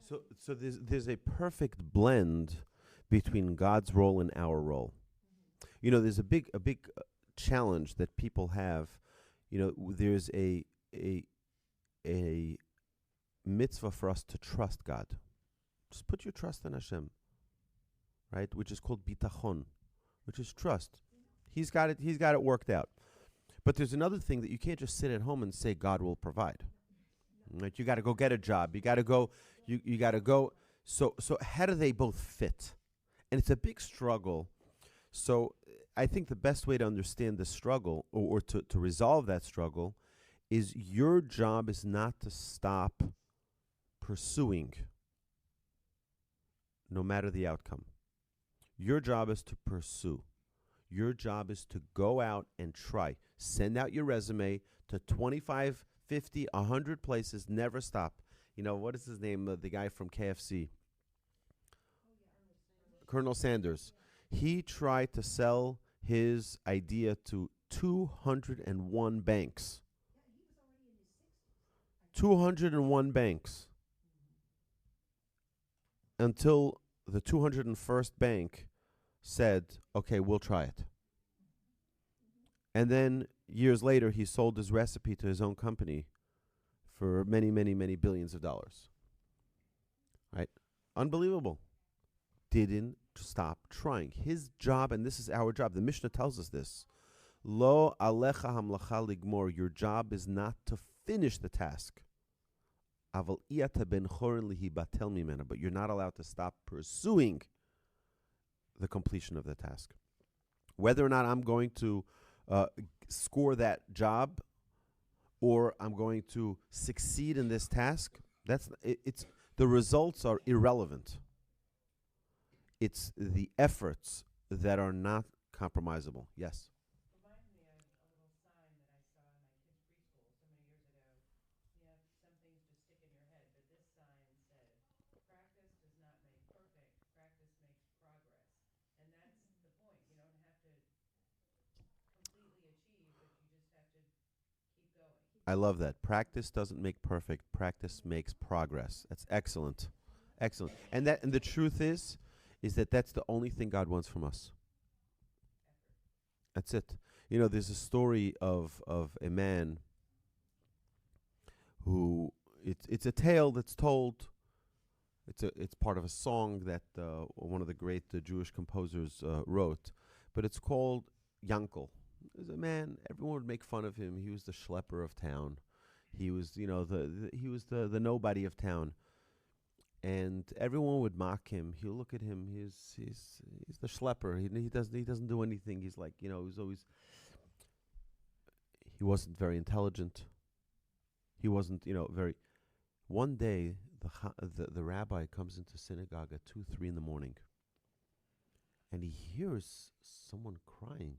So there's a perfect blend between God's role and our role. There's a big challenge that people have. There's a mitzvah for us to trust God. Just put your trust in Hashem, right? Which is called bitachon, which is trust. He's got it. He's got it worked out. But there's another thing that you can't just sit at home and say God will provide. Right? You got to go get a job. You got to go. You got to go. So how do they both fit? And it's a big struggle. So I think the best way to understand the struggle or to resolve that struggle is your job is not to stop pursuing no matter the outcome. Your job is to pursue. Your job is to go out and try. Send out your resume to 25, 50, 100 places. Never stop. What is his name? The guy from KFC. Colonel Sanders. He tried to sell his idea to 201 banks. 201 banks. Until the 201st bank said, okay, we'll try it. And then years later, he sold his recipe to his own company for many, many, many billions of dollars. Right? Unbelievable. Didn't stop trying. His job, and this is our job, the Mishnah tells us this, Lo alecha hamlacha ligmor, your job is not to finish the task. Aval iyata ben chorin lihi batel mimena, but you're not allowed to stop pursuing the completion of the task. Whether or not I'm going to score that job or I'm going to succeed in this task, it's the results are irrelevant. It's the efforts that are not compromisable. Yes? Reminded me of a little sign that I saw in my kids' preschool so many years ago. Some things just stick in your head, but this sign said, practice does not make perfect, practice makes progress. And that's the point. You don't have to completely achieve, but you just have to keep going. I love that. Practice doesn't make perfect. Practice makes progress. That's excellent. Excellent. And the truth is that that's the only thing God wants from us. That's it. There's a story of a man who it's a tale that's told. It's part of a song that one of the great Jewish composers wrote, but it's called Yankel. There's a man. Everyone would make fun of him. He was the schlepper of town. He was he was the nobody of town. And everyone would mock him. He'll look at him. He's the schlepper. He doesn't do anything. He's like, he wasn't very intelligent. He wasn't very. One day the rabbi comes into synagogue at 2, 3 in the morning, and he hears someone crying.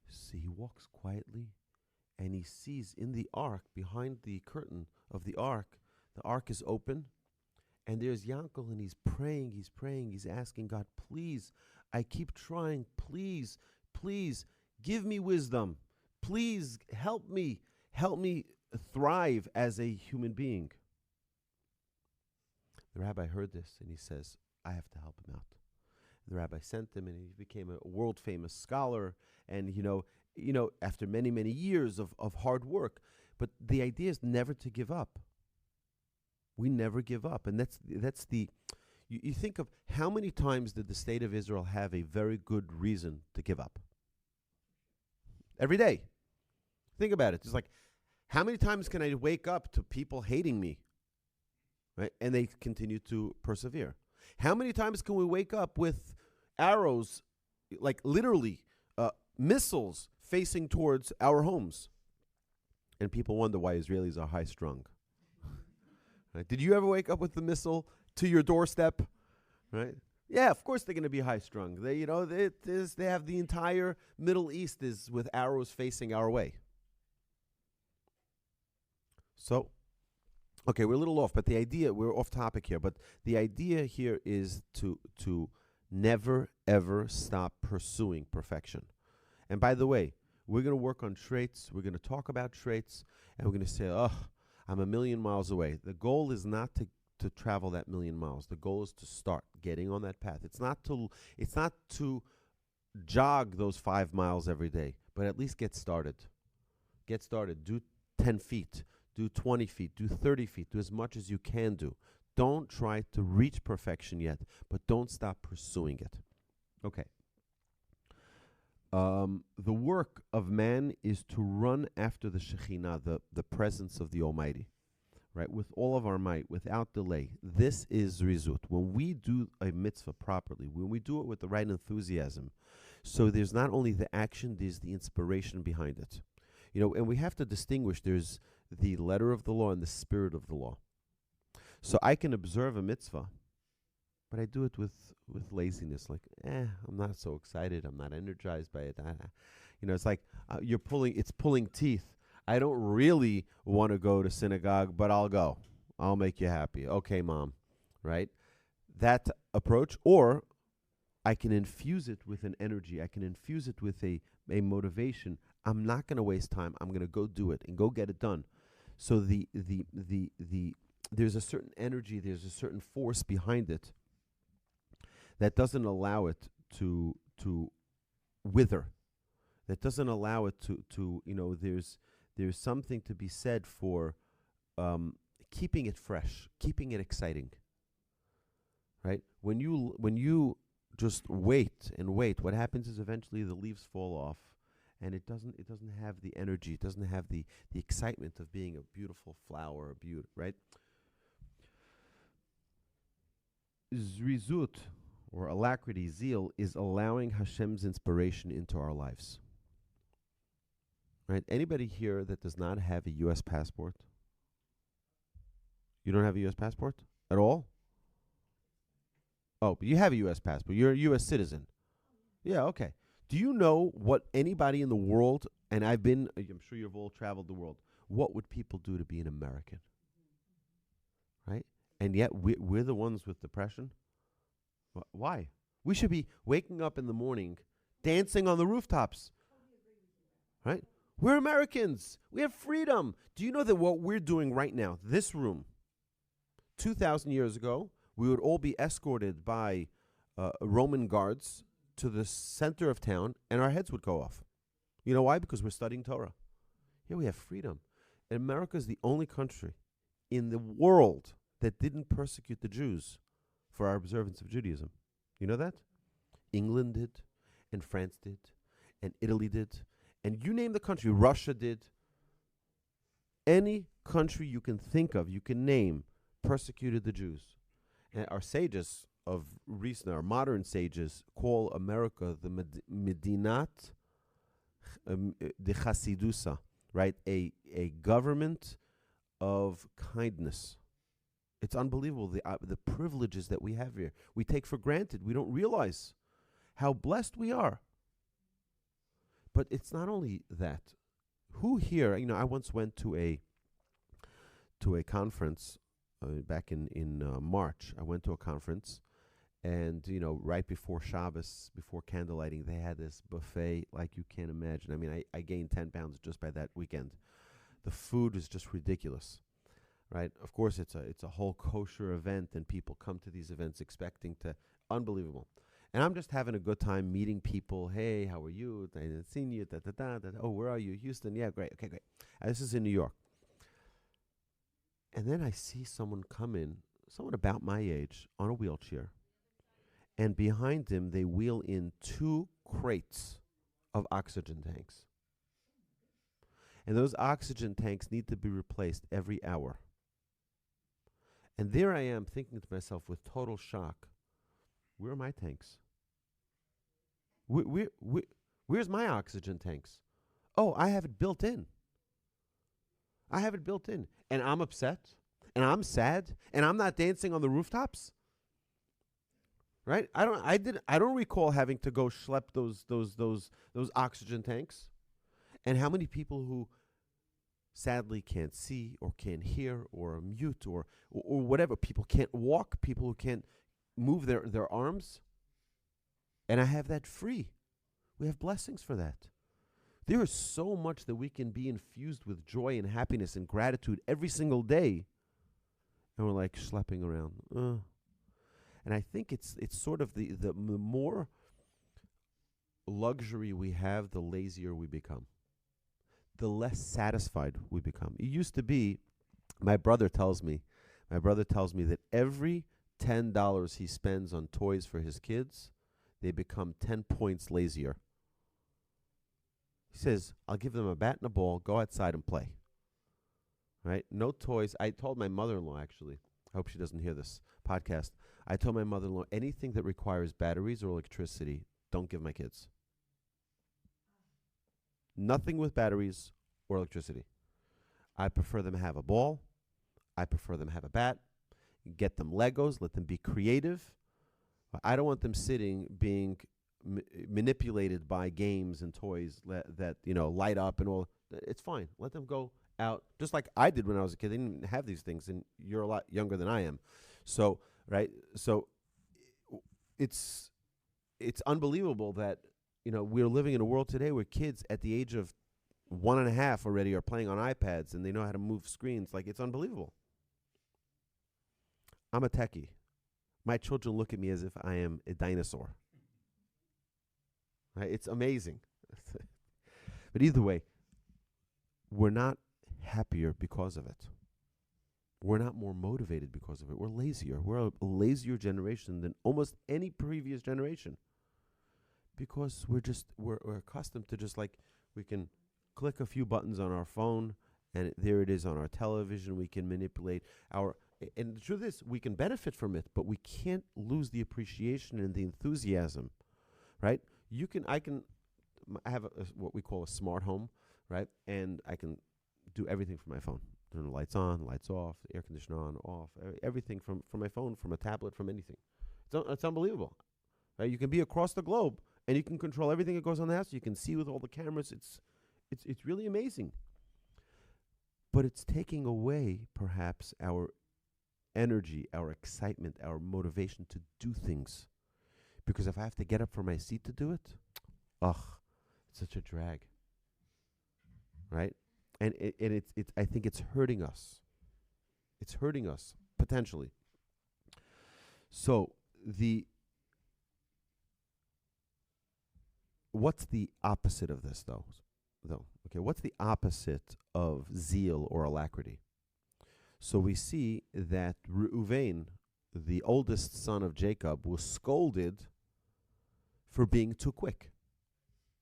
So he walks quietly, and he sees in the ark, behind the curtain of the ark is open, and there's Yankel, and he's praying, he's asking God, please, I keep trying, please, give me wisdom, please help me thrive as a human being. The rabbi heard this, and he says, I have to help him out. The rabbi sent him, and he became a world-famous scholar, and, after many, many years of hard work. But the idea is never to give up. We never give up. And that's the you think of how many times did the state of Israel have a very good reason to give up? Every day. Think about it. It's like, how many times can I wake up to people hating me? Right? And they continue to persevere. How many times can we wake up with arrows, like literally missiles facing towards our homes? And people wonder why Israelis are high-strung. Right? Did you ever wake up with the missile to your doorstep? Right? Yeah, of course they're going to be high-strung. They have the entire Middle East is with arrows facing our way. So, okay, we're a little off, but the idea, we're off topic here, but the idea here is to never, ever stop pursuing perfection. And by the way, we're going to work on traits, we're going to talk about traits, and we're going to say, I'm 1,000,000 miles away. The goal is not to travel that 1,000,000 miles. The goal is to start getting on that path. It's not to jog those 5 miles every day, but at least get started. Get started. Do 10 feet, do 20 feet, do 30 feet, do as much as you can do. Don't try to reach perfection yet, but don't stop pursuing it. Okay. The work of man is to run after the Shekhinah, the presence of the Almighty, right? With all of our might, without delay. This is Rizut. When we do a mitzvah properly, when we do it with the right enthusiasm, so there's not only the action, there's the inspiration behind it. And we have to distinguish, there's the letter of the law and the spirit of the law. So I can observe a mitzvah, but I do it with laziness. Like, I'm not so excited. I'm not energized by it. It's like it's pulling teeth. I don't really want to go to synagogue, but I'll go. I'll make you happy. Okay, Mom. Right? That approach, or I can infuse it with an energy. I can infuse it with a motivation. I'm not going to waste time. I'm going to go do it and go get it done. So there's a certain energy, there's a certain force behind it that doesn't allow it to wither. That doesn't allow it to there's something to be said for keeping it fresh, keeping it exciting. Right? When you just wait and wait, what happens is eventually the leaves fall off, and it doesn't have the energy, it doesn't have the excitement of being a beautiful flower, a beauty, right? Zrizut, or alacrity, zeal, is allowing Hashem's inspiration into our lives. Right? Anybody here that does not have a U.S. passport? You don't have a U.S. passport at all? Oh, but you have a U.S. passport. You're a U.S. citizen. Yeah, okay. Do you know what anybody in the world, and I'm sure you've all traveled the world, what would people do to be an American? Right? And yet we're the ones with depression. Why? We should be waking up in the morning, dancing on the rooftops. Right? We're Americans. We have freedom. Do you know that what we're doing right now, this room, 2,000 years ago, we would all be escorted by Roman guards to the center of town, and our heads would go off. You know why? Because we're studying Torah. Here we have freedom. And America is the only country in the world that didn't persecute the Jews for our observance of Judaism. You know that? England did, and France did, and Italy did, and you name the country. Russia did. Any country you can think of, you can name, persecuted the Jews. And our sages of recent, our modern sages, call America the Medinat de Chasidusa, right? A government of kindness. It's unbelievable, the privileges that we have here. We take for granted. We don't realize how blessed we are. But it's not only that. Who here, I once went to a conference back in March. I went to a conference, and right before Shabbos, before candlelighting, they had this buffet like you can't imagine. I mean, I gained 10 pounds just by that weekend. The food is just ridiculous. Right? Of course, it's a whole kosher event, and people come to these events expecting to, unbelievable. And I'm just having a good time meeting people. Hey, how are you? I haven't seen you. Oh, where are you? Houston. Yeah, great. Okay, great. This is in New York. And then I see someone come in, someone about my age, on a wheelchair. And behind him, they wheel in 2 crates of oxygen tanks. And those oxygen tanks need to be replaced every hour. And there I am thinking to myself with total shock, where are my tanks? Where's my oxygen tanks? Oh, I have it built in. I have it built in. And I'm upset. And I'm sad. And I'm not dancing on the rooftops. Right? I don't recall having to go schlep those oxygen tanks. And how many people who sadly can't see or can't hear or are mute or whatever, people can't walk, people who can't move their arms. And I have that free. We have blessings for that. There is so much that we can be infused with joy and happiness and gratitude every single day, and we're like schlepping around. And I think it's sort of the more luxury we have, the lazier we become, the less satisfied we become. It used to be, my brother tells me that every $10 he spends on toys for his kids, they become 10 points lazier. He says, I'll give them a bat and a ball, go outside and play. Right? No toys. I told my mother-in-law, actually, I hope she doesn't hear this podcast. I told my mother-in-law, anything that requires batteries or electricity, don't give my kids. Nothing with batteries or electricity. I prefer them have a ball. I prefer them have a bat. Get them Legos. Let them be creative. I don't want them sitting being manipulated by games and toys that light up and all. It's fine. Let them go out, just like I did when I was a kid. They didn't have these things, and you're a lot younger than I am. So, right? So it's unbelievable that we're living in a world today where kids at the age of 1.5 already are playing on iPads and they know how to move screens. Like, it's unbelievable. I'm a techie. My children look at me as if I am a dinosaur. Right? It's amazing. But either way, we're not happier because of it. We're not more motivated because of it. We're lazier. We're a lazier generation than almost any previous generation. Because we're accustomed to just like, we can click a few buttons on our phone and there it is on our television. We can manipulate and the truth is, we can benefit from it, but we can't lose the appreciation and the enthusiasm, right? I have what we call a smart home, right? And I can do everything from my phone. Turn the lights on, lights off, the air conditioner on, off, everything from my phone, from a tablet, from anything. It's unbelievable, right? You can be across the globe and you can control everything that goes on the house. You can see with all the cameras. It's really amazing. But it's taking away perhaps our energy, our excitement, our motivation to do things. Because if I have to get up from my seat to do it, it's such a drag. Right? And I think it's hurting us. It's hurting us, potentially. So what's the opposite of this, though? Okay, what's the opposite of zeal or alacrity? So we see that Reuven, the oldest son of Jacob, was scolded for being too quick.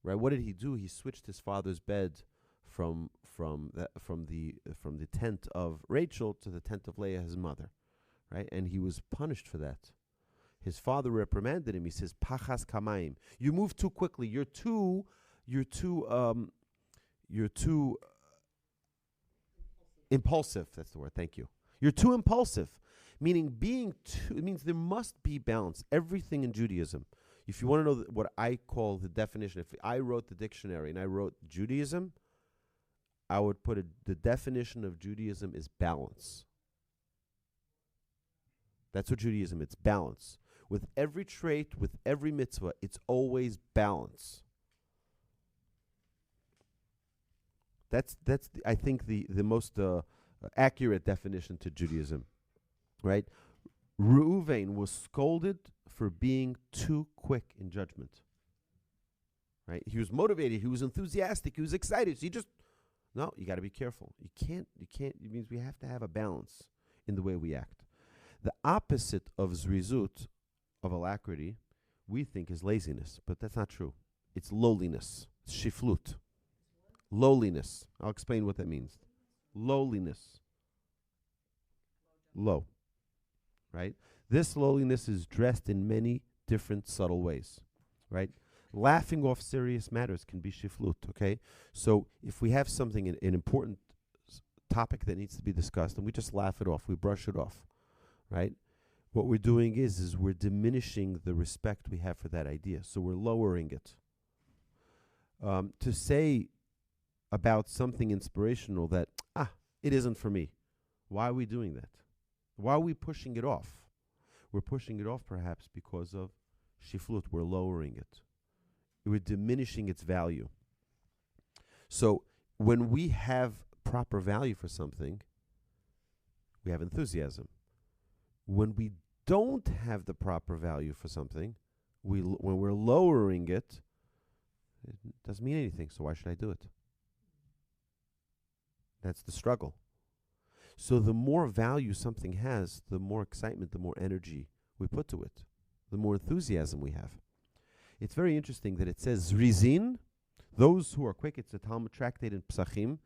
Right? What did he do? He switched his father's bed from the tent of Rachel to the tent of Leah, his mother. Right? And he was punished for that. His father reprimanded him. He says, "Pachas kamayim. You move too quickly. You're too impulsive. That's the word. Thank you. You're too impulsive." Meaning it means there must be balance. Everything in Judaism. If you want to know what I call the definition, if I wrote the dictionary and I wrote Judaism, I would put the definition of Judaism is balance. That's what Judaism, it's balance. With every trait, with every mitzvah, it's always balance. That's I think the most accurate definition to Judaism, right? Reuven was scolded for being too quick in judgment, right? He was motivated, he was enthusiastic, he was excited. So you got to be careful. You can't. It means we have to have a balance in the way we act. The opposite of zrizut, of alacrity, we think is laziness, but that's not true. It's lowliness. It's shiflut. Lowliness. I'll explain what that means. Lowliness. Low. Right? This lowliness is dressed in many different subtle ways. Right? Laughing off serious matters can be shiflut. Okay? So if we have something, an important topic that needs to be discussed, and we just laugh it off, we brush it off. Right? What we're doing is we're diminishing the respect we have for that idea. So we're lowering it. To say about something inspirational that, it isn't for me. Why are we doing that? Why are we pushing it off? We're pushing it off perhaps because of shiflut. We're lowering it. We're diminishing its value. So when we have proper value for something, we have enthusiasm. When we don't have the proper value for something, when we're lowering it, it doesn't mean anything. So why should I do it? That's the struggle. So the more value something has, the more excitement, the more energy we put to it, the more enthusiasm we have. It's very interesting that it says Zrizin, those who are quick. It's a Talmud tractate in Psachim.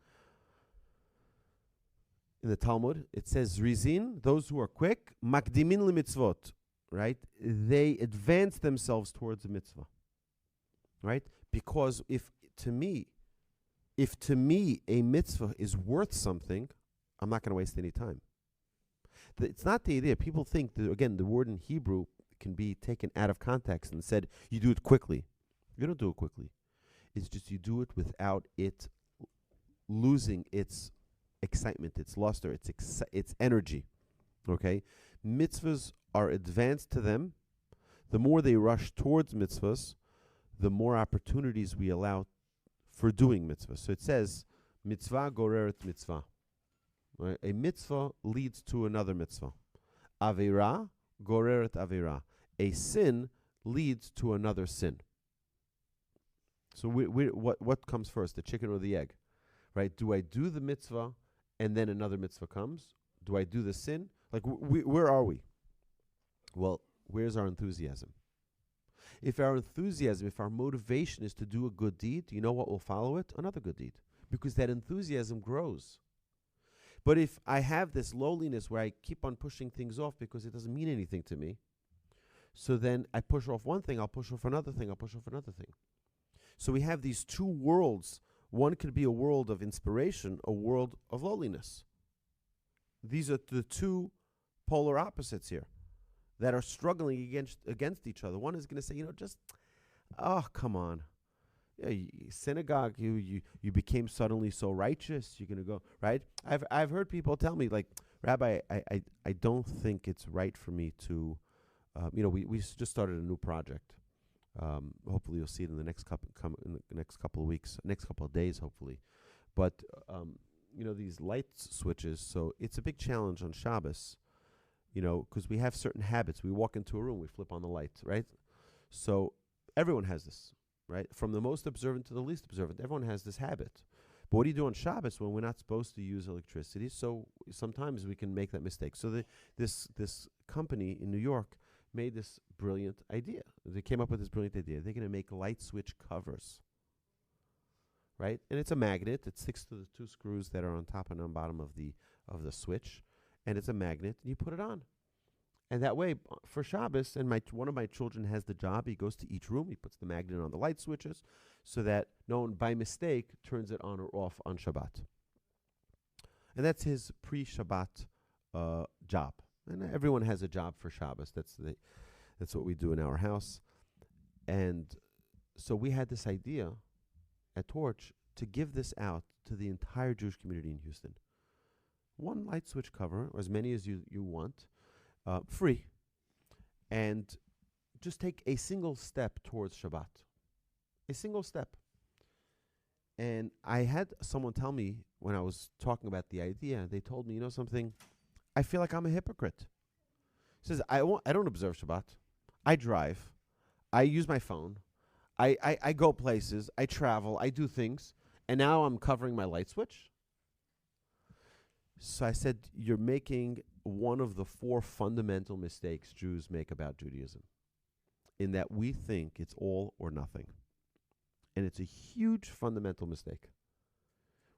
In the Talmud, it says Zrizin, those who are quick, makdimin limitzvot, right? They advance themselves towards a mitzvah, right? Because if to me a mitzvah is worth something, I'm not going to waste any time. It's not the idea. People think that, again, the word in Hebrew can be taken out of context and said, you do it quickly. You don't do it quickly. It's just you do it without it losing its excitement, its luster, its energy. Okay? Mitzvahs are advanced to them. The more they rush towards mitzvahs, the more opportunities we allow for doing mitzvahs. So it says, mitzvah goreret mitzvah. Right? A mitzvah leads to another mitzvah. Aveira goreret aveira. A sin leads to another sin. So what comes first, the chicken or the egg? Right? Do I do the mitzvah and then another mitzvah comes? Do I do the sin? Like, where are we? Well, where's our enthusiasm? If our enthusiasm, if our motivation is to do a good deed, you know what will follow it? Another good deed. Because that enthusiasm grows. But if I have this lowliness where I keep on pushing things off because it doesn't mean anything to me, so then I push off one thing, I'll push off another thing, I'll push off another thing. So we have these two worlds. One could be a world of inspiration, a world of lowliness. These are the two polar opposites here that are struggling against each other. One is going to say, come on. Yeah, synagogue, you became suddenly so righteous. You're going to go, right? I've heard people tell me, like, Rabbi, I don't think it's right for me to, we just started a new project. Hopefully you'll see it in the next couple of weeks, next couple of days, hopefully. But these light switches. So it's a big challenge on Shabbos, because we have certain habits. We walk into a room, we flip on the light, right? So everyone has this, right? From the most observant to the least observant, everyone has this habit. But what do you do on Shabbos when we're not supposed to use electricity? So sometimes we can make that mistake. So this company in New York made this brilliant idea. They came up with this brilliant idea. They're going to make light switch covers, right? And it's a magnet. It sticks to the two screws that are on top and on bottom of the switch, and it's a magnet. And you put it on, and that way for Shabbos. And one of my children has the job. He goes to each room. He puts the magnet on the light switches, so that no one by mistake turns it on or off on Shabbat. And that's his pre-Shabbat job. And everyone has a job for Shabbos. That's what we do in our house. And so we had this idea at Torch to give this out to the entire Jewish community in Houston. One light switch cover, or as many as you want, free. And just take a single step towards Shabbat. A single step. And I had someone tell me when I was talking about the idea, they told me, something, I feel like I'm a hypocrite. He says, I don't observe Shabbat. I drive. I use my phone. I go places. I travel. I do things. And now I'm covering my light switch. So I said, you're making one of the 4 fundamental mistakes Jews make about Judaism, in that we think it's all or nothing. And it's a huge fundamental mistake.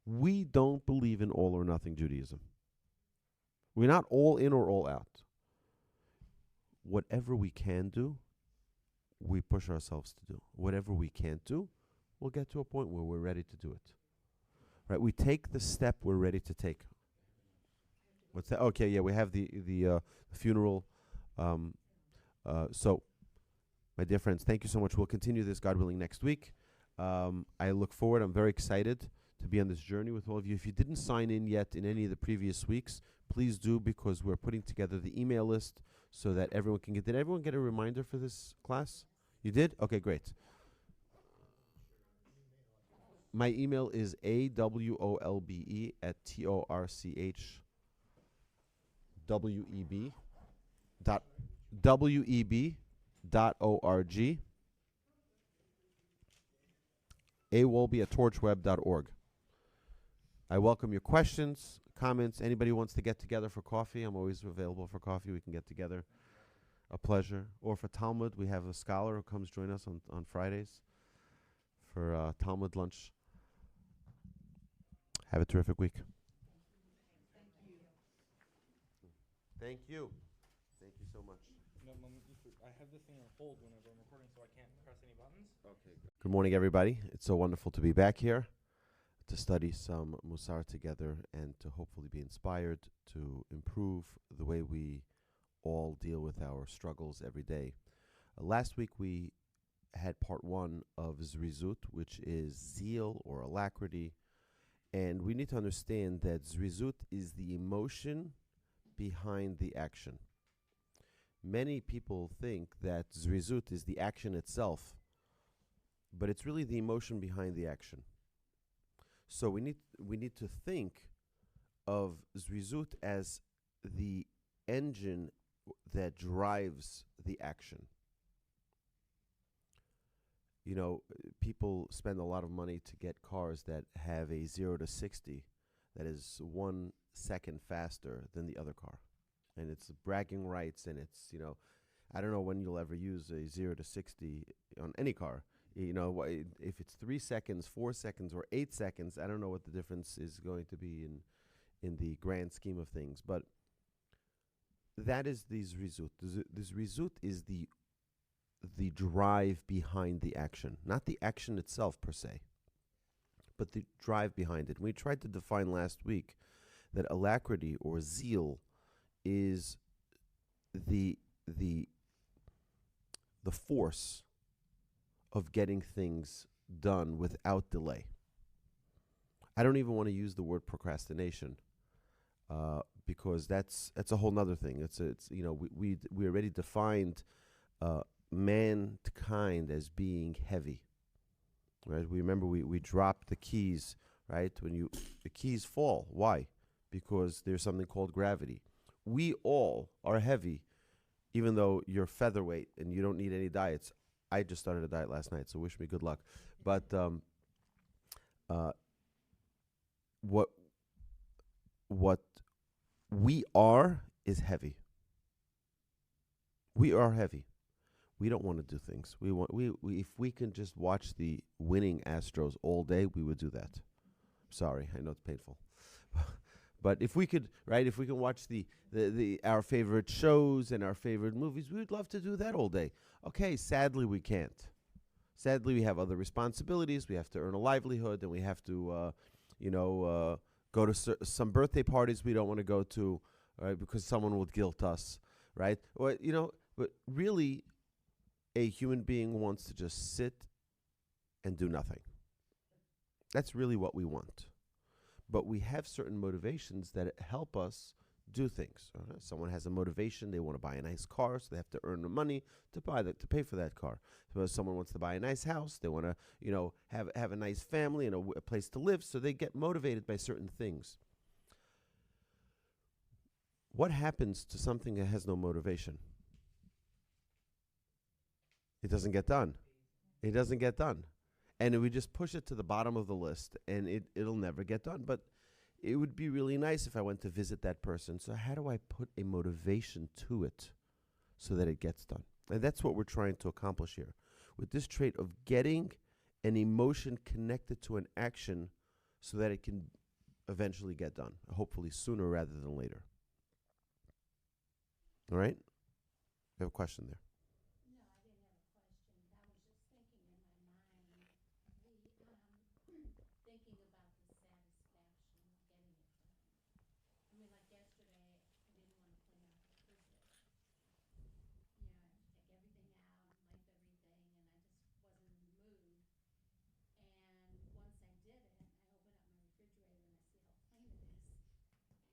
We don't believe in all or nothing Judaism. We're not all in or all out. Whatever we can do, we push ourselves to do. Whatever we can't do, we'll get to a point where we're ready to do it. Right? We take the step we're ready to take. What's that? Okay, yeah, we have the funeral. So, my dear friends, thank you so much. We'll continue this, God willing, next week. I look forward. I'm very excited to be on this journey with all of you. If you didn't sign in yet in any of the previous weeks, please do, because we're putting together the email list so that everyone can get. Did everyone get a reminder for this class? You did? Okay, great. My email is awolbe@torchweb dot web.org. awolbe@torchweb.org. I welcome your questions, comments. Anybody wants to get together for coffee, I'm always available for coffee. We can get together. A pleasure. Or for Talmud, we have a scholar who comes join us on Fridays for Talmud lunch. Have a terrific week. Thank you. Thank you so much. No, I have this thing on hold whenever I'm recording, so I can't press any buttons. Okay. Good morning, everybody. It's so wonderful to be back here to study some Musar together and to hopefully be inspired to improve the way we all deal with our struggles every day. Last week we had part one of Zrizut, which is zeal or alacrity. And we need to understand that Zrizut is the emotion behind the action. Many people think that Zrizut is the action itself, but it's really the emotion behind the action. So we need to think of Zrizut as the engine that drives the action. You know, people spend a lot of money to get cars that have a 0 to 60 that is 1 second faster than the other car. And it's bragging rights, and it's, I don't know when you'll ever use a 0 to 60 on any car. If it's 3 seconds, 4 seconds, or 8 seconds, I don't know what the difference is going to be in the grand scheme of things. But that is the Zrizut. The Zrizut is the drive behind the action, not the action itself per se, but the drive behind it. We tried to define last week that alacrity or zeal is the force of getting things done without delay. I don't even want to use the word procrastination because that's a whole nother thing. We already defined mankind as being heavy, right? We remember we dropped the keys, right? The keys fall. Why? Because there's something called gravity. We all are heavy, even though you're featherweight and you don't need any diets. I just started a diet last night, so wish me good luck. But what we are is heavy. We are heavy. We don't want to do things. We if we can just watch the winning Astros all day, we would do that. Sorry, I know it's painful. But if we could, right, if we can watch the our favorite shows and our favorite movies, we would love to do that all day. Okay, sadly we can't. Sadly, we have other responsibilities. We have to earn a livelihood, and we have to, go to some birthday parties we don't want to go to, right, because someone will guilt us, right? Or but really, a human being wants to just sit and do nothing. That's really what we want. But we have certain motivations that help us do things. Someone has a motivation; they want to buy a nice car, so they have to earn the money to pay for that car. So someone wants to buy a nice house; they want to, have a nice family and a place to live, so they get motivated by certain things. What happens to something that has no motivation? It doesn't get done. It doesn't get done. And we just push it to the bottom of the list, and it'll never get done. But it would be really nice if I went to visit that person. So how do I put a motivation to it so that it gets done? And that's what we're trying to accomplish here. With this trait of getting an emotion connected to an action so that it can eventually get done, hopefully sooner rather than later. All right? You have a question there.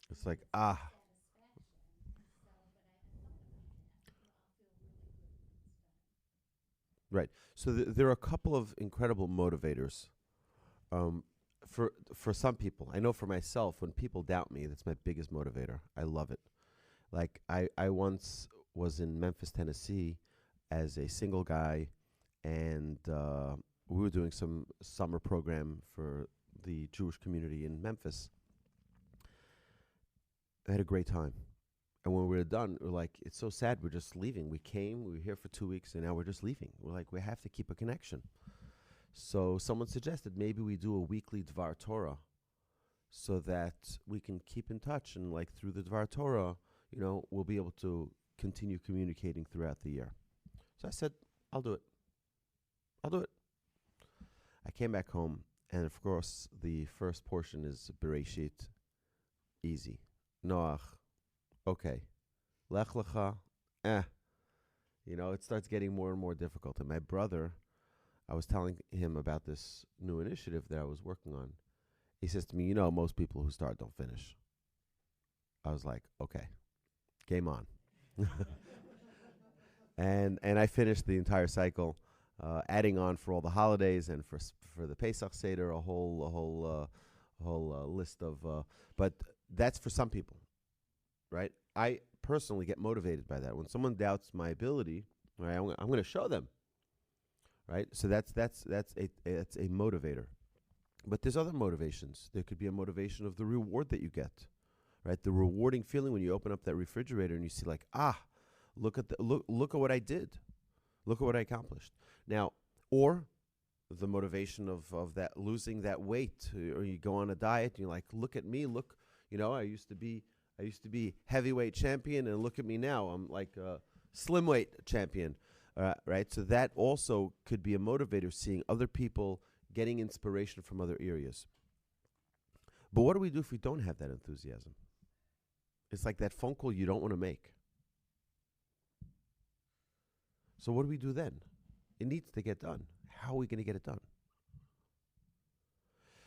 It's like, Right. So there are a couple of incredible motivators Um, for some people, I know for myself, when people doubt me, that's my biggest motivator. I love it. Like I once was in Memphis, Tennessee, as a single guy, and we were doing some summer program for the Jewish community in Memphis. I had a great time. And when we were done, we're like, it's so sad. We're just leaving. We came, we were here for 2 weeks, and now we're just leaving. We're like, we have to keep a connection. So someone suggested maybe we do a weekly Dvar Torah so that we can keep in touch. And like through the Dvar Torah, we'll be able to continue communicating throughout the year. So I said, I'll do it. I'll do it. I came back home, and of course, the first portion is Bereshit, easy. Noach, okay. Lech Lecha, it starts getting more and more difficult. And my brother, I was telling him about this new initiative that I was working on. He says to me, most people who start don't finish. I was like, okay, game on. and I finished the entire cycle, adding on for all the holidays and for the Pesach Seder, a whole list of. But that's for some people, right? I personally get motivated by that. When someone doubts my ability, right, I'm going to show them, right? So that's a motivator. But there's other motivations. There could be a motivation of the reward that you get, right? The rewarding feeling when you open up that refrigerator and you see like, look at what I did. Look at what I accomplished. Now, or the motivation of that losing that weight, or you go on a diet and you're like, look at me, look, I used to be heavyweight champion, and look at me now. I'm like a slim weight champion, right? So that also could be a motivator, seeing other people getting inspiration from other areas. But what do we do if we don't have that enthusiasm? It's like that phone call you don't want to make. So what do we do then? It needs to get done. How are we going to get it done?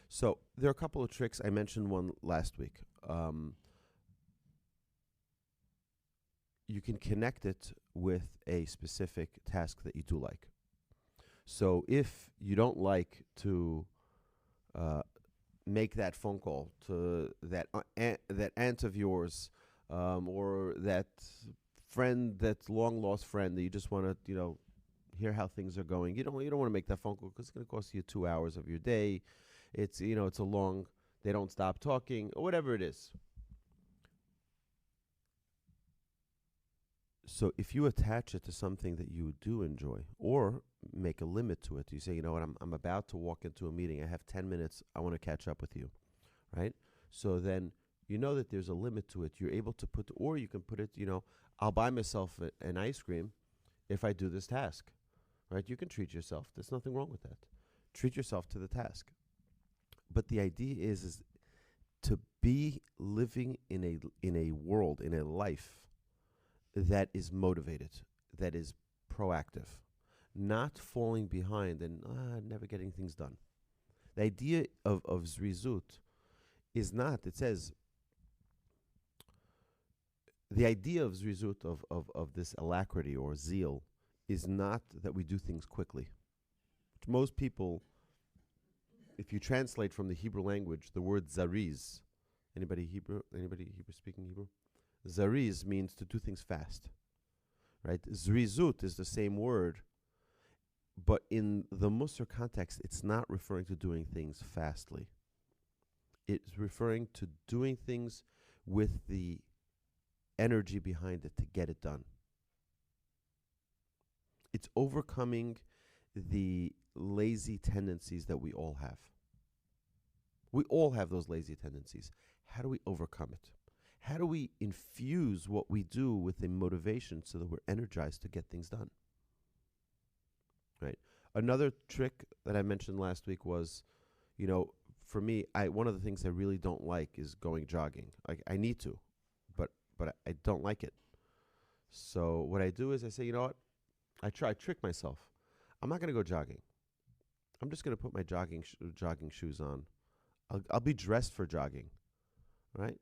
So there are a couple of tricks. I mentioned one last week. You can connect it with a specific task that you do like. So if you don't like to make that phone call to that aunt of yours, or that friend, that long lost friend that you just want to hear how things are going, you don't want to make that phone call because it's going to cost you 2 hours of your day. It's it's a long. They don't stop talking, or whatever it is. So if you attach it to something that you do enjoy, or make a limit to it, you say, you know what, I'm about to walk into a meeting. I have 10 minutes. I want to catch up with you, right? So then you know that there's a limit to it. You're able to put, or you can put it, I'll buy myself an ice cream if I do this task, right? You can treat yourself. There's nothing wrong with that. Treat yourself to the task. But the idea is to be living in a world, in a life that is motivated, that is proactive, not falling behind and never getting things done. The idea of Zrizut is not, it says, the idea of Zrizut, of this alacrity or zeal, is not that we do things quickly. Most people, if you translate from the Hebrew language, the word zariz, anybody Hebrew speaking Hebrew? Zariz means to do things fast, right? Zrizut is the same word, but in the Musar context, it's not referring to doing things fastly. It's referring to doing things with the energy behind it to get it done. It's overcoming the lazy tendencies that we all have. We all have those lazy tendencies. How do we overcome it? How do we infuse what we do with a motivation so that we're energized to get things done? Right. Another trick that I mentioned last week was, for me, one of the things I really don't like is going jogging. Like, I need to, but I don't like it. So what I do is I say, you know what? I trick myself. I'm not going to go jogging. I'm just going to put my jogging shoes on. I'll be dressed for jogging, right?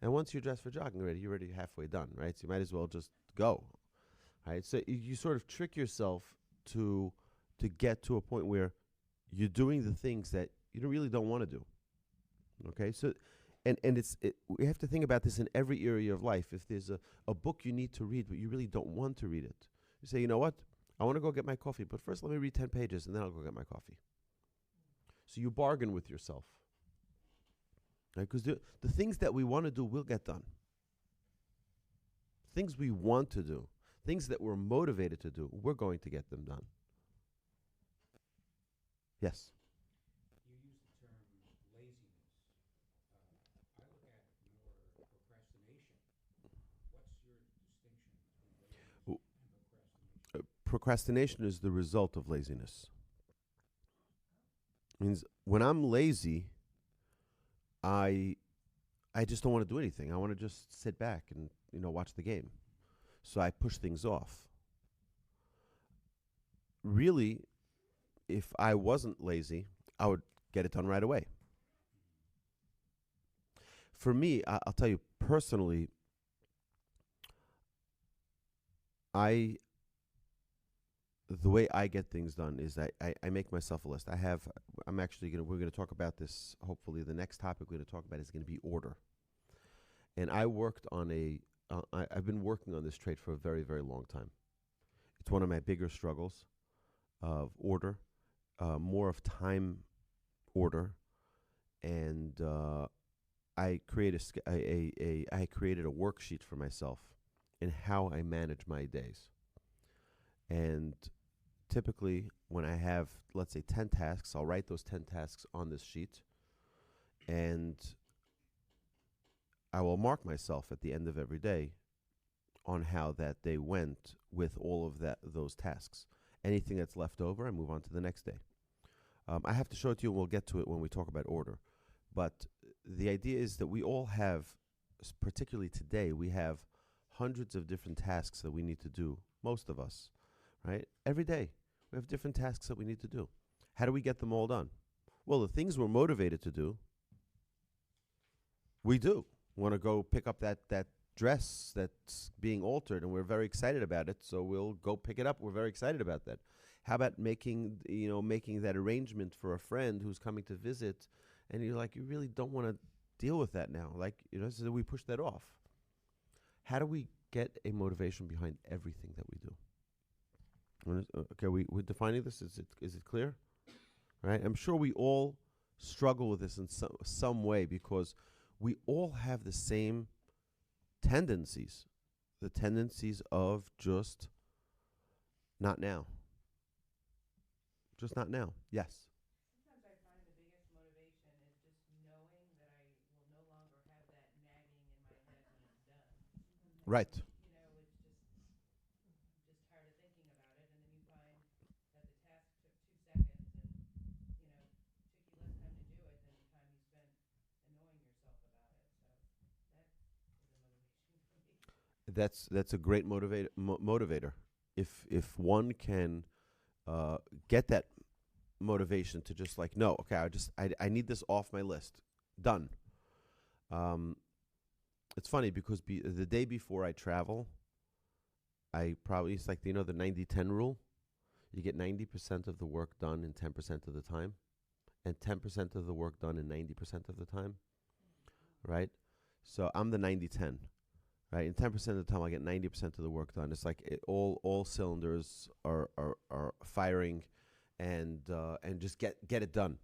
And once you're dressed for jogging already, you're already halfway done, right? So you might as well just go, right? So you sort of trick yourself to get to a point where you're doing the things that really don't want to do. Okay, so we have to think about this in every area of life. If there's a book you need to read but you really don't want to read it, you say, you know what, I want to go get my coffee, but first let me read 10 pages and then I'll go get my coffee. So you bargain with yourself, right? Because the things that we want to do will get done. Things we want to do, things that we're motivated to do, we're going to get them done. Yes. You use the term laziness. I look at it more procrastination. What's your distinction between laziness W- and procrastination? Procrastination is the result of laziness. Means when I'm lazy, I just don't want to do anything. I want to just sit back and watch the game. So I push things off. Really, if I wasn't lazy, I would get it done right away. For me, I'll tell you personally, the way I get things done is I make myself a list. We're gonna talk about this. Hopefully, the next topic we're gonna talk about is gonna be order. And I've been working on this trait for a very, very long time. It's one of my bigger struggles of order, more of time order, and I created a worksheet for myself in how I manage my days. And typically, when I have, let's say, 10 tasks, I'll write those 10 tasks on this sheet, and I will mark myself at the end of every day on how that day went with all of those tasks. Anything that's left over, I move on to the next day. I have to show it to you, and we'll get to it when we talk about order. But the idea is that we all have, particularly today, we have hundreds of different tasks that we need to do, most of us, right? Every day, we have different tasks that we need to do. How do we get them all done? Well, the things we're motivated to do, we do. Want to go pick up that dress that's being altered, and we're very excited about it, so we'll go pick it up. We're very excited about that. How about making that arrangement for a friend who's coming to visit, and you're like, you really don't want to deal with that now. So we push that off. How do we get a motivation behind everything that we do? Okay, we're defining this. Is it clear? Right? I'm sure we all struggle with this in some way, because we all have the same tendencies. The tendencies of just not now. Just not now. Yes. Sometimes I find the biggest motivation is just knowing that I will no longer have that nagging in my head when it's done. Right. It's just tired of thinking about it, and then you find that the task took 2 seconds and, took you less time to do it than the time you spent annoying yourself about it. So that is a motivation for me. That's a great motivator. If one can get that motivation to just like, no, okay, I need this off my list. Done. It's funny because the day before I travel, it's like, the 90-10 rule. You get 90% of the work done in 10% of the time, and 10% of the work done in 90% of the time, right? So I'm the 90-10, right? In 10% of the time, I get 90% of the work done. It's like all cylinders are firing, and just get it done.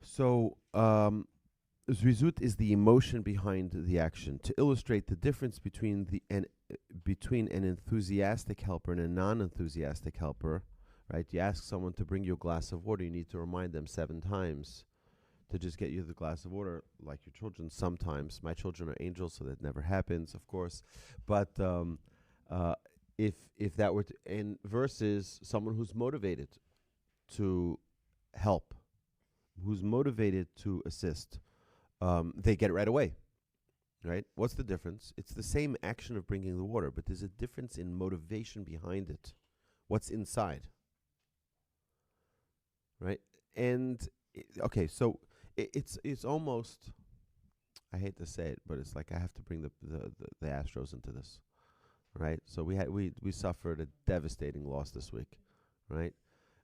So Zrizut is the emotion behind the action. To illustrate the difference between an enthusiastic helper and a non-enthusiastic helper, right? You ask someone to bring you a glass of water, you need to remind them 7 times to just get you the glass of water, like your children sometimes. My children are angels, so that never happens, of course. But if that were versus someone who's motivated to help, who's motivated to assist, they get it right away, right? What's the difference? It's the same action of bringing the water, but there's a difference in motivation behind it. What's inside, right? And so it's almost, I hate to say it, but it's like I have to bring the Astros into this, right? So we suffered a devastating loss this week, right?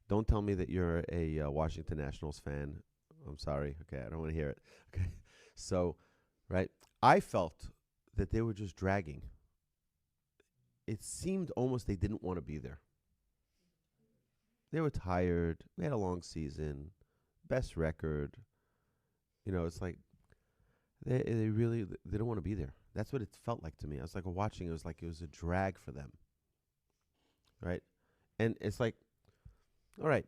Don't tell me that you're a Washington Nationals fan. I'm sorry. Okay, I don't want to hear it. Okay, so, right, I felt that they were just dragging. It seemed almost they didn't want to be there. They were tired. We had a long season, best record. It's like they really they don't want to be there. That's what it felt like to me. I was like watching. It was like it was a drag for them, right? And it's like, all right.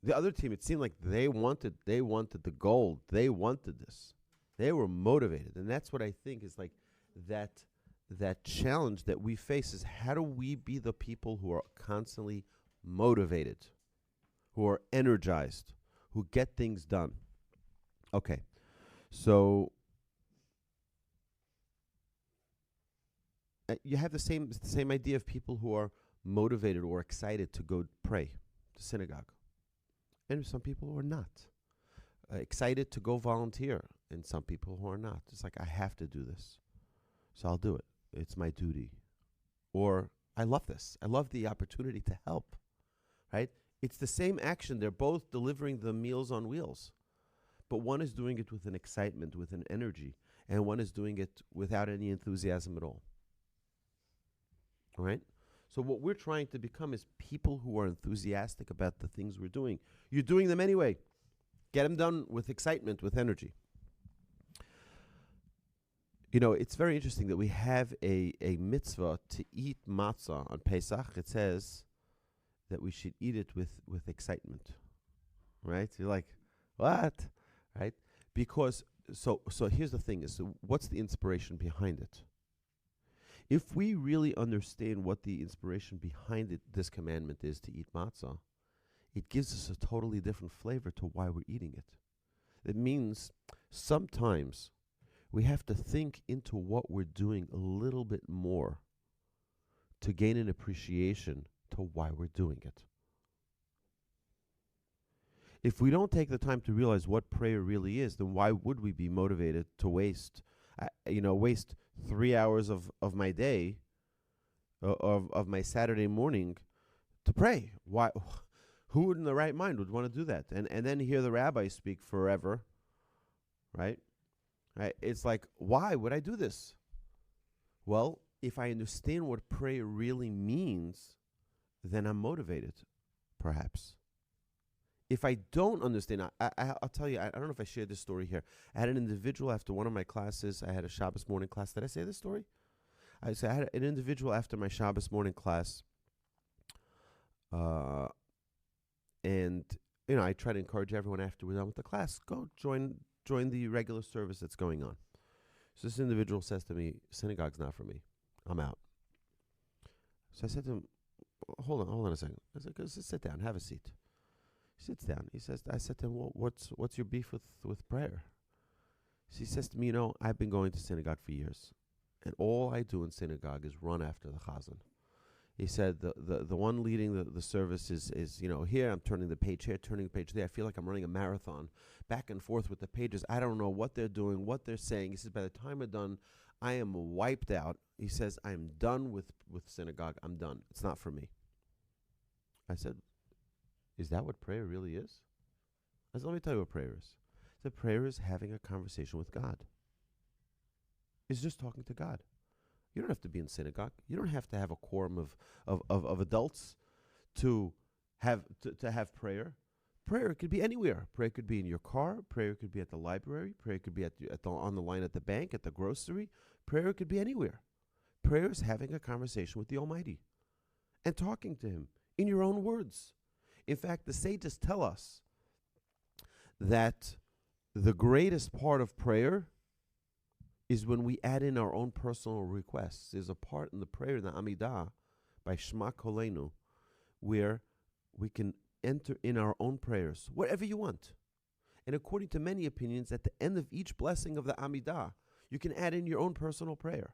The other team, it seemed like they wanted the gold. They wanted this. They were motivated, and that's what I think is like that challenge that we face is how do we be the people who are constantly motivated, who are energized, who get things done. Okay, so you have the same idea of people who are motivated or excited to go pray to synagogue, and some people who are not excited to go volunteer, and some people who are not. It's like I have to do this, so I'll do it. It's my duty, or I love this. I love the opportunity to help. Right? It's the same action. They're both delivering the meals on wheels. But one is doing it with an excitement, with an energy, and one is doing it without any enthusiasm at all. All right? So what we're trying to become is people who are enthusiastic about the things we're doing. You're doing them anyway. Get them done with excitement, with energy. It's very interesting that we have a mitzvah to eat matzah on Pesach. It says that we should eat it with excitement, right? You're like, what? Right? Because, so here's the thing is, so what's the inspiration behind it? If we really understand what the inspiration behind it, this commandment is to eat matzah, it gives us a totally different flavor to why we're eating it. It means sometimes we have to think into what we're doing a little bit more to gain an appreciation to why we're doing it. If we don't take the time to realize what prayer really is, then why would we be motivated to waste 3 hours of my day, of my Saturday morning, to pray? Why? Who in the right mind would want to do that? And then hear the rabbi speak forever, right? Right? It's like, why would I do this? Well, if I understand what prayer really means, then I'm motivated, perhaps. If I don't understand, I'll tell you, I don't know if I shared this story here. I had an individual after one of my classes. I had a Shabbos morning class. Did I say this story? I had an individual after my Shabbos morning class. And, I try to encourage everyone after we're done with the class, go join the regular service that's going on. So this individual says to me, synagogue's not for me. I'm out. So I said to him, hold on a second. I said, sit down, have a seat. He sits down. I said to him, well, what's your beef with prayer? So he says to me, I've been going to synagogue for years, and all I do in synagogue is run after the chazan. He said, the one leading the service is here, I'm turning the page here, turning the page there. I feel like I'm running a marathon, back and forth with the pages. I don't know what they're doing, what they're saying. He says, by the time I'm done, I am wiped out. He says, I'm done with synagogue. I'm done. It's not for me. I said, is that what prayer really is? I said, let me tell you what prayer is. The prayer is having a conversation with God. It's just talking to God. You don't have to be in synagogue. You don't have to have a quorum of adults to have prayer. Prayer could be anywhere. Prayer could be in your car. Prayer could be at the library. Prayer could be on the line at the bank, at the grocery. Prayer could be anywhere. Prayer is having a conversation with the Almighty and talking to Him in your own words. In fact, the sages tell us that the greatest part of prayer is when we add in our own personal requests. There's a part in the prayer, the Amidah, by Shema Kolenu, where we can enter in our own prayers, whatever you want. And according to many opinions, at the end of each blessing of the Amidah, you can add in your own personal prayer.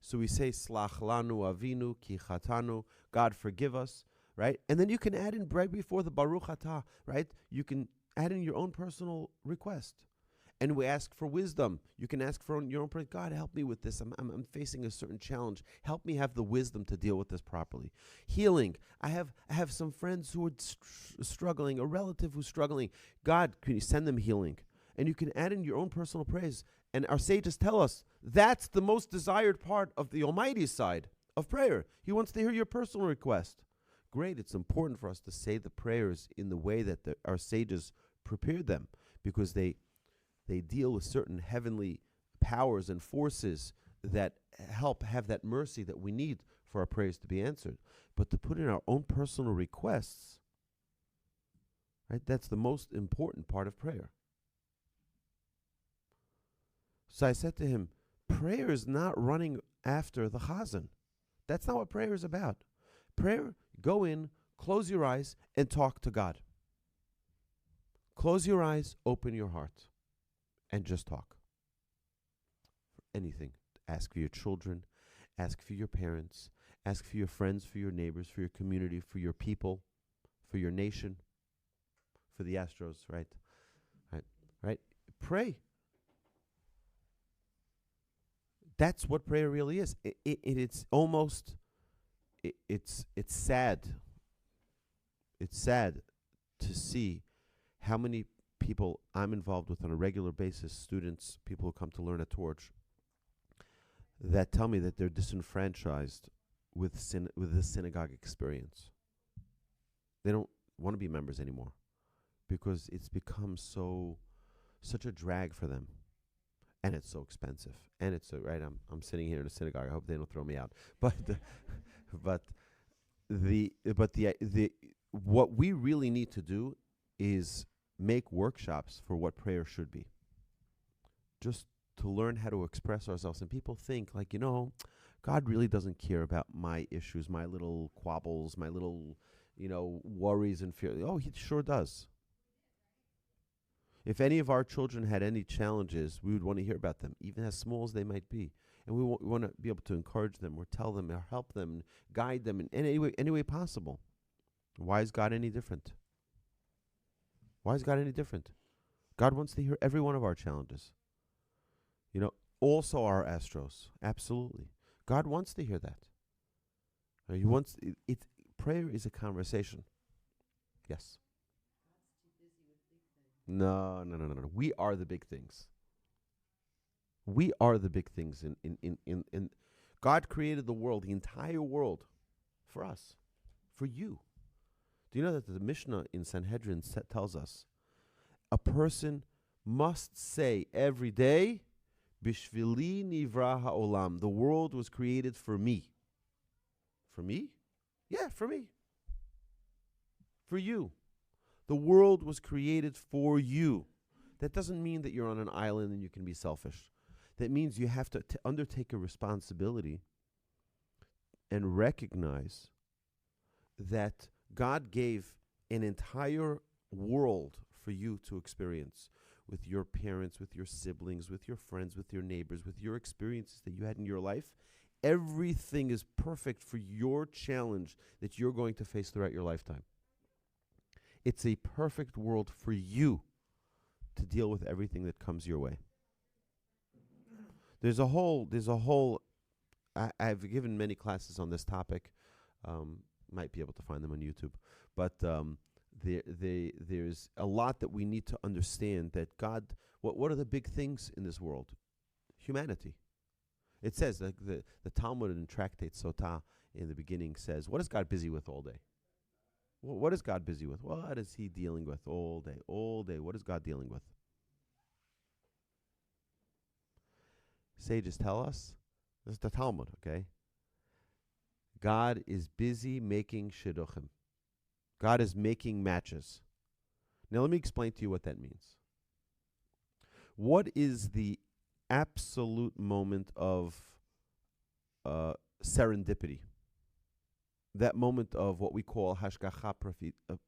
So we say, Slach lanu avinu ki chatanu, God forgive us, right? And then you can add in right before the Baruch Atah, right? You can add in your own personal request. And we ask for wisdom. You can ask for your own prayer. God, help me with this. I'm facing a certain challenge. Help me have the wisdom to deal with this properly. Healing. I have some friends who are struggling, a relative who's struggling. God, can you send them healing? And you can add in your own personal praise. And our sages tell us that's the most desired part of the Almighty's side of prayer. He wants to hear your personal request. Great. It's important for us to say the prayers in the way that our sages prepared them, because they deal with certain heavenly powers and forces that help have that mercy that we need for our prayers to be answered. But to put in our own personal requests, right, that's the most important part of prayer. So I said to him, prayer is not running after the chazan. That's not what prayer is about. Prayer, go in, close your eyes, and talk to God. Close your eyes, open your heart, and just talk. For anything. Ask for your children, ask for your parents, ask for your friends, for your neighbors, for your community, for your people, for your nation, for the Astros, right? Right? Pray. That's what prayer really is. It's almost, it's sad. It's sad to see how many people I'm involved with on a regular basis, students, people who come to learn at Torch, that tell me that they're disenfranchised with the synagogue experience. They don't want to be members anymore because it's become such a drag for them. And it's so expensive. And it's so, right, I'm sitting here in a synagogue. I hope they don't throw me out. But what we really need to do is make workshops for what prayer should be. Just to learn how to express ourselves. And people think, like, God really doesn't care about my issues, my little quabbles, my little, worries and fear. Oh, he sure does. If any of our children had any challenges, we would want to hear about them, even as small as they might be. And we want to be able to encourage them or tell them or help them, guide them in any way possible. Why is God any different? Why is God any different? God wants to hear every one of our challenges. Also our Astros. Absolutely. God wants to hear that. He wants it. Prayer is a conversation. Yes. No. We are the big things. We are the big things. In God created the world, the entire world, for us, for you. Do you know that the Mishnah in Sanhedrin tells us a person must say every day, Bishvili nivra ha'olam. The world was created for me. For me? Yeah, for me. For you. The world was created for you. That doesn't mean that you're on an island and you can be selfish. That means you have to undertake a responsibility and recognize that God gave an entire world for you to experience with your parents, with your siblings, with your friends, with your neighbors, with your experiences that you had in your life. Everything is perfect for your challenge that you're going to face throughout your lifetime. It's a perfect world for you to deal with everything that comes your way. I've given many classes on this topic. Might be able to find them on YouTube. But there's a lot that we need to understand that God, what are the big things in this world? Humanity. It says, like the Talmud in Tractate Sotah in the beginning says, what is God busy with all day? What is God busy with? What is he dealing with all day? All day. What is God dealing with? Sages tell us, this is the Talmud, okay? God is busy making shidduchim. God is making matches. Now let me explain to you what that means. What is the absolute moment of serendipity? That moment of what we call hashgacha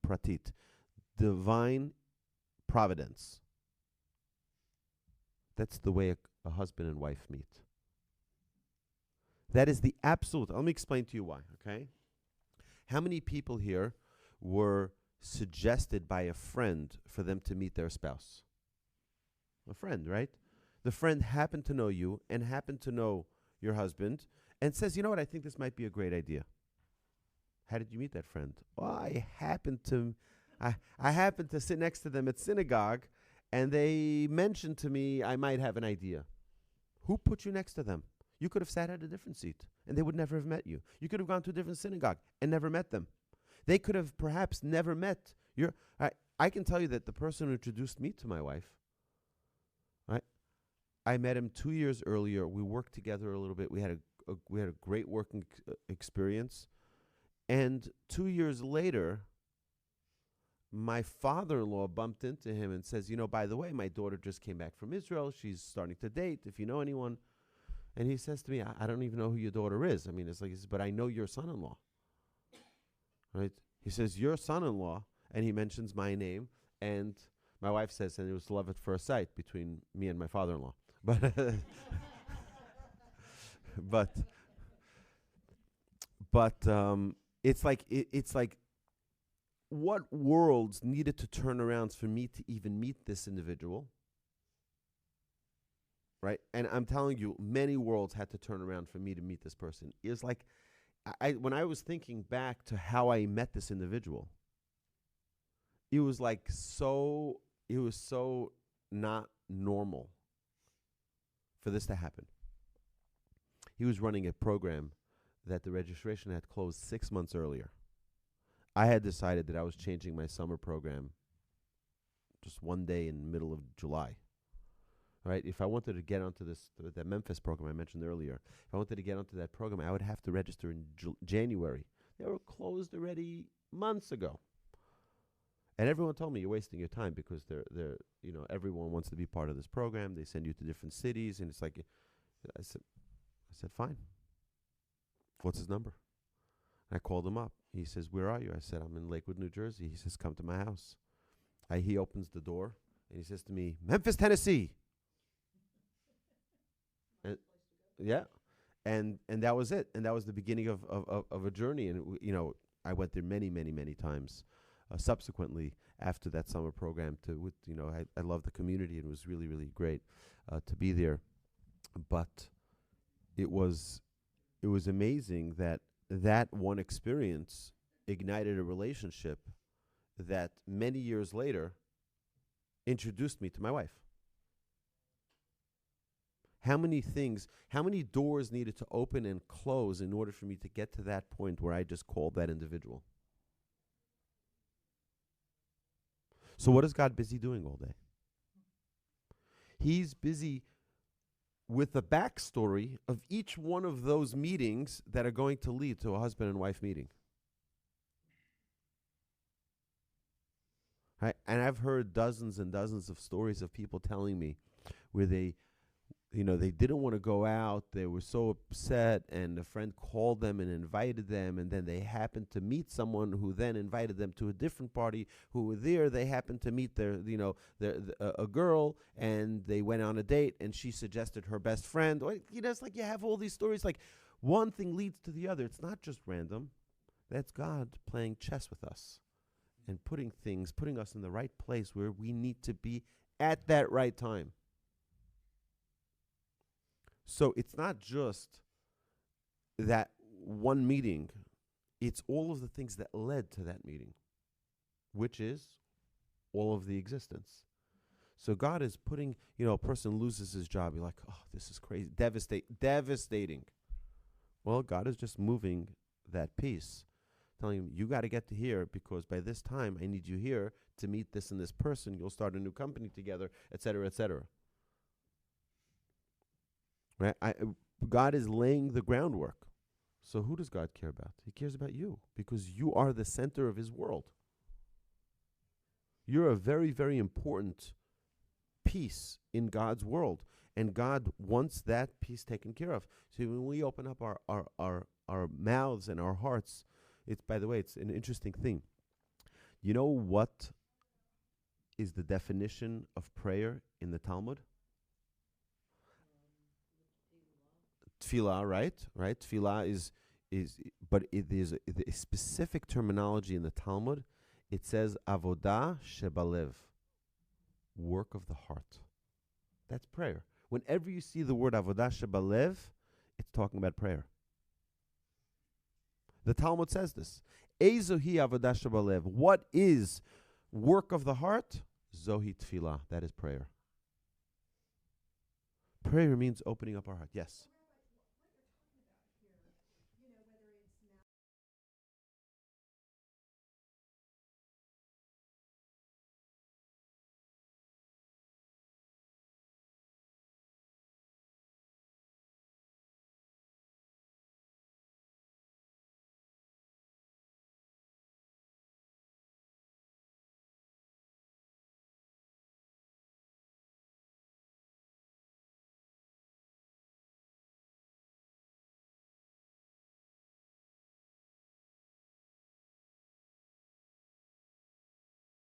pratit, divine providence. That's the way a husband and wife meet. That is the absolute. Let me explain to you why, okay? How many people here were suggested by a friend for them to meet their spouse? a friend, right? The friend happened to know you and happened to know your husband and says, you know what, I think this might be a great idea. How did you meet that friend? Well, I happened to sit next to them at synagogue, and they mentioned to me I might have an idea. Who put you next to them? You could have sat at a different seat, and they would never have met you. You could have gone to a different synagogue and never met them. They could have perhaps never met your... I can tell you that the person who introduced me to my wife, right? I met him 2 years earlier. We worked together a little bit. We had a great working experience. And 2 years later, my father-in-law bumped into him and says, you know, by the way, my daughter just came back from Israel. She's starting to date, if you know anyone. And he says to me, I don't even know who your daughter is. I mean, it's like, but I know your son-in-law. Right? He says, your son-in-law, and he mentions my name. And my wife says, and it was love at first sight between me and my father-in-law. But it's like what worlds needed to turn around for me to even meet this individual, right? And I'm telling you, many worlds had to turn around for me to meet this person. It's like, when I was thinking back to how I met this individual, it was so not normal for this to happen. He was running a program that the registration had closed 6 months earlier. I had decided that I was changing my summer program just one day in the middle of July. Right? If I wanted to get onto that Memphis program I mentioned earlier, if I wanted to get onto that program, I would have to register in January. They were closed already months ago. And everyone told me, you're wasting your time because they're everyone wants to be part of this program. They send you to different cities, and it's like, I said, fine. What's his number? I called him up. He says, where are you? I said, I'm in Lakewood, New Jersey. He says, come to my house. He opens the door, and he says to me, Memphis, Tennessee. And, yeah. And that was it. And that was the beginning of a journey. And, I went there many, many, many times. Subsequently, after that summer program, I loved the community, and it was really, really great to be there. But it was amazing that one experience ignited a relationship that many years later introduced me to my wife. How many doors needed to open and close in order for me to get to that point where I just called that individual? So what is God busy doing all day? He's busy with the backstory of each one of those meetings that are going to lead to a husband and wife meeting. Right? And I've heard dozens and dozens of stories of people telling me where they didn't want to go out. They were so upset, and a friend called them and invited them, and then they happened to meet someone who then invited them to a different party who were there. They happened to meet a girl, and they went on a date, and she suggested her best friend. It's like you have all these stories, like one thing leads to the other. It's not just random. That's God playing chess with us and putting us in the right place where we need to be at that right time. So it's not just that one meeting. It's all of the things that led to that meeting, which is all of the existence. So God is putting, a person loses his job. You're like, oh, this is crazy. Devastating. Well, God is just moving that piece, telling him, you got to get to here because by this time I need you here to meet this and this person. You'll start a new company together, et cetera, et cetera. Right? God is laying the groundwork. So who does God care about? He cares about you because you are the center of his world. You're a very, very important piece in God's world, and God wants that piece taken care of. So when we open up our mouths and our hearts, by the way, it's an interesting thing. You know what is the definition of prayer in the Talmud? Tefillah, right? Tefillah is, but it is a specific terminology in the Talmud. It says avodah shebalev, work of the heart. That's prayer. Whenever you see the word avodah shebalev, it's talking about prayer. The Talmud says this. Ezohi avodah shebalev. What is work of the heart? Zohi tefillah. That is prayer. Prayer means opening up our heart. Yes.